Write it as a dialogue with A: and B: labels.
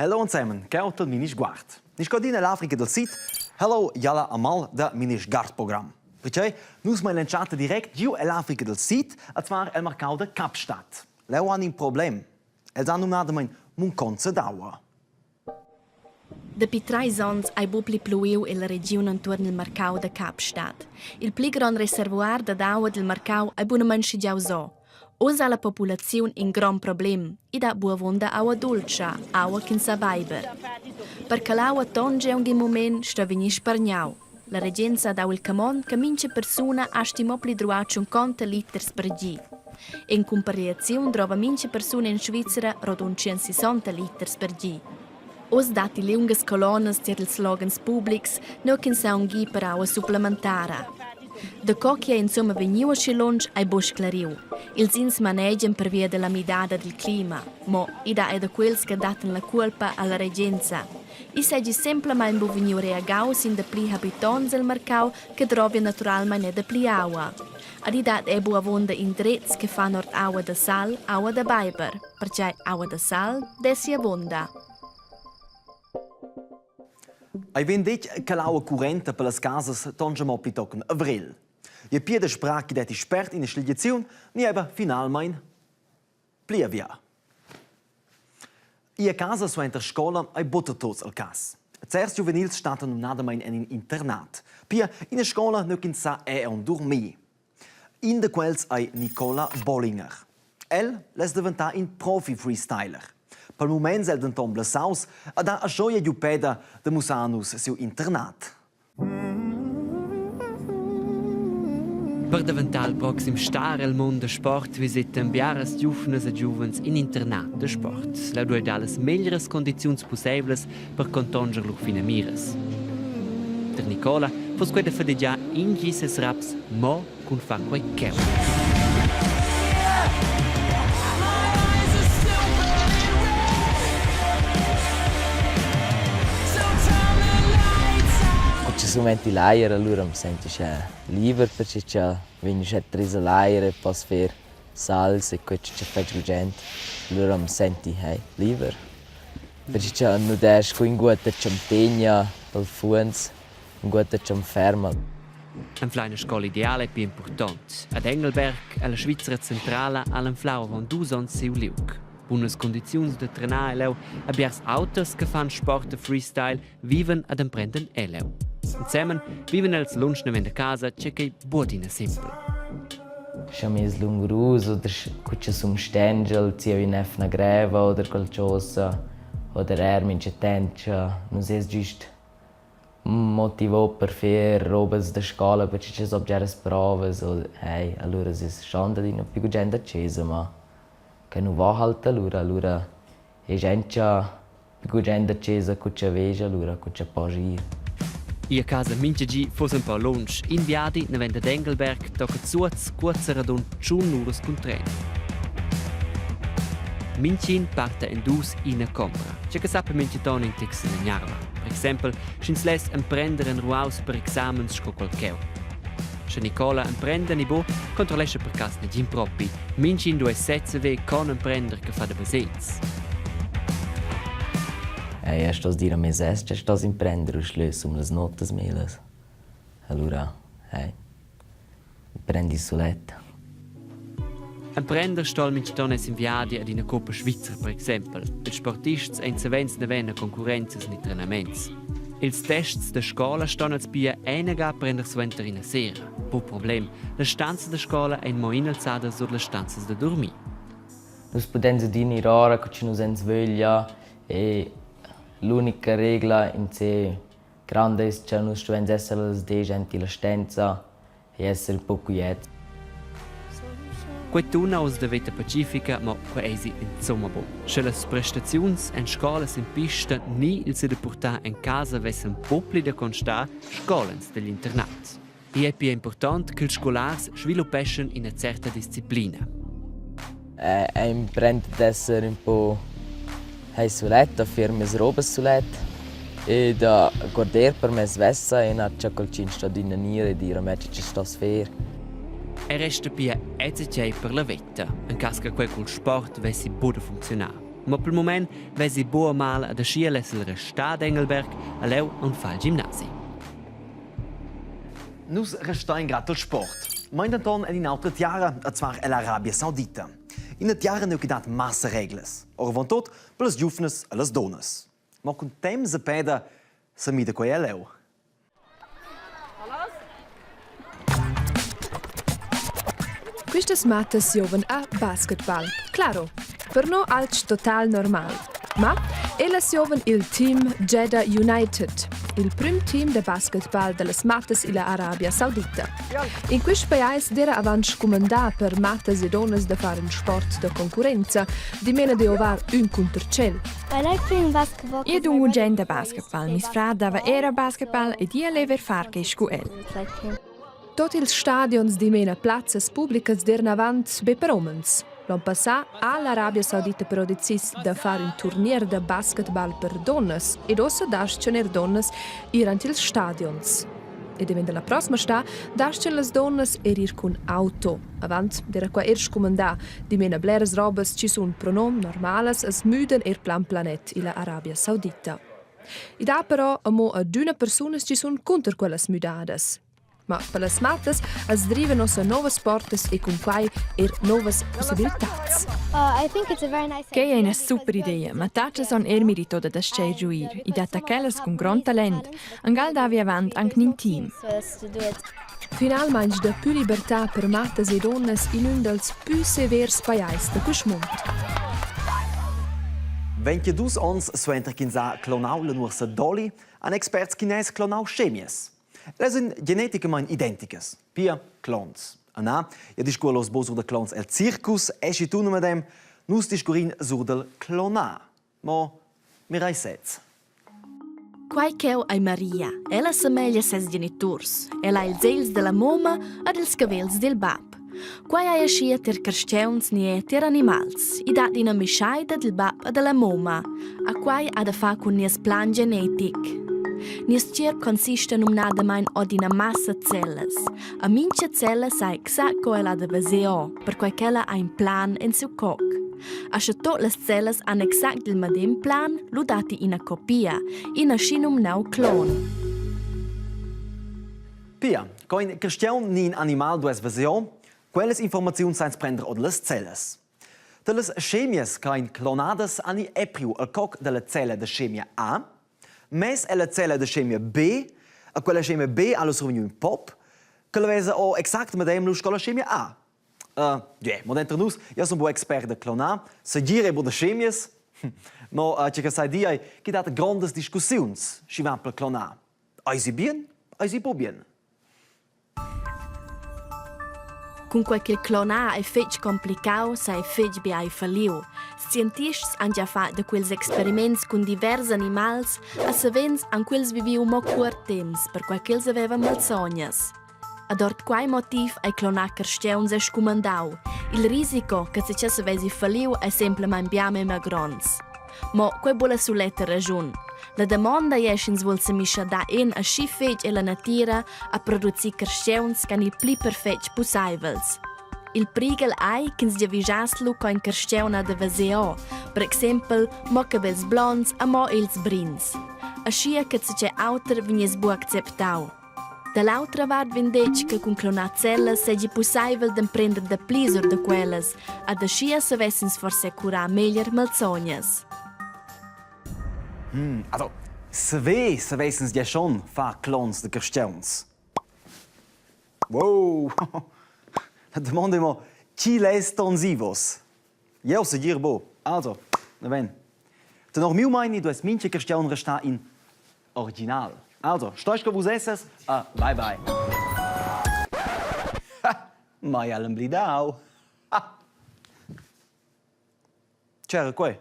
A: Hello zusammen, ciao tot Minish Guard. Niscodine l'Africa del Sud, hello yalla amal da Minish Guard Programm. Perché nus mai lanciata direkt giù l'Africa del Sud, a zwar el mercado de Kapstadt. Leo han un problem. Els han nominato mein Munconza d'Aua.
B: Dapi 3 ans ai bupli pluiu e la regione intorno al mercado de Kapstadt. Il pli gran reservoir d'acqua del mercado ai buonamente schigiau so. Osa la popolazione un gran problem, e da buavonda acqua dolce, acqua che sa viber. Perché l'acqua tonge un moment sta venir spargnau. La regenza dà il camon che mince persona ha stimopli druaci 50 litri per gi. In comparazione trova mince persone in Svizzera rodun 160 litri per gi. Os dati lungas colonnas per ils slogans publics no che sa un gi per acqua supplementara. Da cocchia insomma veniu a Chilonge ai bosch clariu. Ils ins manegian per via della midada del clima, mo ida è da quels che datan la colpa alla regenza. I seggi semplicemente veniu reagaus in da pli habitants del mercau che trovia naturalmente da pli acqua. Ad idat è buavonda indrets che fa nord acqua da sal, acqua da biber, perché acqua da sal dessi avonda.
A: Ai vendec che l'acqua corrente per le case tonge mo pitocken avril. Je piede sprach det expert in sligazione ni eba finalmein plievia. Ia casa su enter scola ai bottertos al cas. Zuerst juvenils staten nadamein in internat. Pia in a scola no kin sa un dormi. In de quels ai Nicola Bollinger. El les diventa in profi freestyler. Per moment sel den tomble saus a da a gioia giupeda de musanus su internat.
C: Per diventare il prossimo star al mondo del sport visitano biaras giovani e giovani in internat de sport. La due dalle migliori condizioni possibili per contongerlo fino a mires. Per Nicola, fosse quella fede già in gises raps, mo con fa quei cheu.
D: Se metti l'aria, allora mi sento libero perché vengo a tre l'aria e posso fare salsa e questo ci fa gente. Allora mi sento libero. Perché non devo in guarda ci impegna al funs, in guarda ci ferma.
C: Una kleine scuola ideale è più importante. Ad Engelberg, alla Svizzera centrale, all'inflau von 2 anni seu liug. Buone condizioni di trenare leu, abbiamo autos che fanno sport freestyle, vivono ed imprendono eleu. Insieme vivono els lunch in casa, c'è che buodina simple.
D: Siamo is lunguroso, oder cuccia sum stengel, zia in una greva oder qualcosa, oder mince tencia, non è giusto motivo per fare robe da scuola perché ci sono già le prove, allora è schande di non più gente accesa, ma che non va halt allora è gente più gente accesa cuccia vege allora cuccia pagire.
C: Ia casa minchegi fosse un po' lunch. In viadi, ne vende d'Engelberg, tocca zuaz, kurzer radun, schon nures con tren. Minchin parte in dus in a compra. C'è che sape minchiton in tix in Jarva. Per esempio, schins les imprendere in ruaus per examens sco qualcheu. Se Nicola imprende ni bo, controllesce per cas ne gin propi. Minchin due setze ve con imprender che fa de besez.
D: Sto a dire a me stesso, sto a imprendere o schlös le notas meles. Allora, prendi il soletto.
C: Imprender stol minchiton es in viadi ad in a Coppa Svizzer, per esempio. Il sportists ein sevens ne venne concorrenzas ni trenaments. Ils tests de scola ston als bia einega prender suenter in a sera. Po problem, le stanze de scola ein mo inalzada sur le stanze de dormi.
D: Nus podenza dini rara che ci nos ens veglia e l'unica regola in sé grande è che noi dobbiamo essere le gente la stanza e essere poco quiet.
C: Quest'una aus der Vita Pacifica, ma quasi insomma bo. Se le prestazioni in scuola in pista ni il si de portare in casa vessen popli da constar scolens degli internati. E è più importante che i scolars sviluppescano in una certa disciplina.
D: Imprende ad essere un po' sull'etto, a fare le robe sull'etto e da guardare per me svessa e non c'è qualcosa sta di nanire e dire a me che ci sto a fare.
C: E resta più ECC per la vetta, in caso che quel sport vessi bude funzionare. Ma per il momento vesi buon mal ad ascia l'essere restad Engelberg a leu un fa il gimnasi.
A: Nus restain grad al sport. Mein Anton in altre Jahre, zwar l'Arabia Saudita. In het Jahre nu gedat massa regles. Or van tot, per les giufnes e les dones. Ma con temps e peda, se mi de quei eleu.
E: Quistas matas joven a basketball. Claro, per no alc total normal. Ma elas joven il team Jeddah United, il prim team de basketball de las matas illa Arabia Saudita. In quist paese dera avanti comandà per matas e donas de fare un sport de concorrenza, di mena de ovar un contrcel.
F: I like playing basketball.
G: Io do gente basketball. Mis fra dava era basketball e io lever far che scuel.
F: It's like him.
E: Tot ils stadions di mena plazzas publicas dernavant be per omens. L'an passà all'Arabia Saudita però decis da fare un turnier de basketball per donnas ed ossa dascen donnas irant ils stadions. E diventa la prossima sta dascen las donnas ir con auto. Avant dera qua comandà di mena bleras robas ci sun pronom normales as müden plan planet illa Arabia Saudita. I da però amo a d'una personas ci sun contra quellas müdadas. Ma per las matas as driven ossa novas portas e con quai novas possibilitats.
F: I think it's a very nice
G: Che è una super idea, ma taccia son merito da dascei giuir. I data quellas con gran talent. Angal davi avant anche nin team.
F: for us to do it.
E: Finalmein da più libertà per matas e donnas in un dels più severs paiais de Cushmont.
A: 22 ans suenter kinsa clonau le nur Dolly, an experts kines clonau chemies. Le sind geneticament identiques, pia clones. Anna, ja discur los bo sur de clones el circus, esci tu mit dem, nus discurin sur del clona. Mo mirai sez.
B: Quai cheu ai Maria, ella semeglia ses genitors. Ella ha ils els della moma ed ils cavels del bab. Quai ha ascia ter carsteuns nie ter animals. I dat ina mischaida del bab e della moma. A quai ha da fa con nies plan genetic. Nies cer consiste numnadamain od ina massa celles. A mincha cella sa exact co ella ha da vaseo, per quai ch'ella ha un plan in su coc. Ascia tot las celles han exact il medem plan, lu dati ina copia, ina scinum nau clon.
A: Pia, coin carsteun ni un animal dues vaseo, quelles informazioni sains prender od les celles. De les chemies cain clonadas ani epriu al coc de la cella de chemia A, mes è la cella de chemia B, a quella chemia B allo sovignu un pop, che la vesa o exact medem lus con la chemia A. Ma dentro nus, io sono un expert de clonar, se gire bo de chemies, ma c'è che sai di che dat grandes discussions, si va per clonar. Ai si bien, ai si po bien.
B: Con qualche clonà è fetch complicau, sa è fetch bi ai falliu. Scientists han già fatto de quels experiments con diversi animals, a savens han quels viviu mo curt temps, per quai ch'els avevan malsognas. Ad ort quai motiv ai clonà carsteuns è scumandau. Il risico che se c'è vesi falliu è semplicemente biame ma grons. Mo quei bulla suletta ragiun. La domanda è se vuol se mischa da in a schi fetch e la natura a produci carsteuns can il pli perfetch possibils. Il prigel ai che si avvisaslu con carsteuna de vaseo, per esempio mo cabels blonds a mo ils brins. A schia che se c'è auter vignes bu acceptau. Dall'altra vart vindec che con clonat celles segi possibile d'emprender de plisur de quelles, a da schia se vessins forse cura meglier malsognas.
A: Also, se wessens ja schon fa clones de carsteuns. Wow! La domanda è mo, chi les tonsivos? Io se dir bo. Also, na ben. Te noch miu meini, du es minche carsteun resta in original. Also, stoisch que vos esses, bye bye. Mai allem blidau. C'era quoi?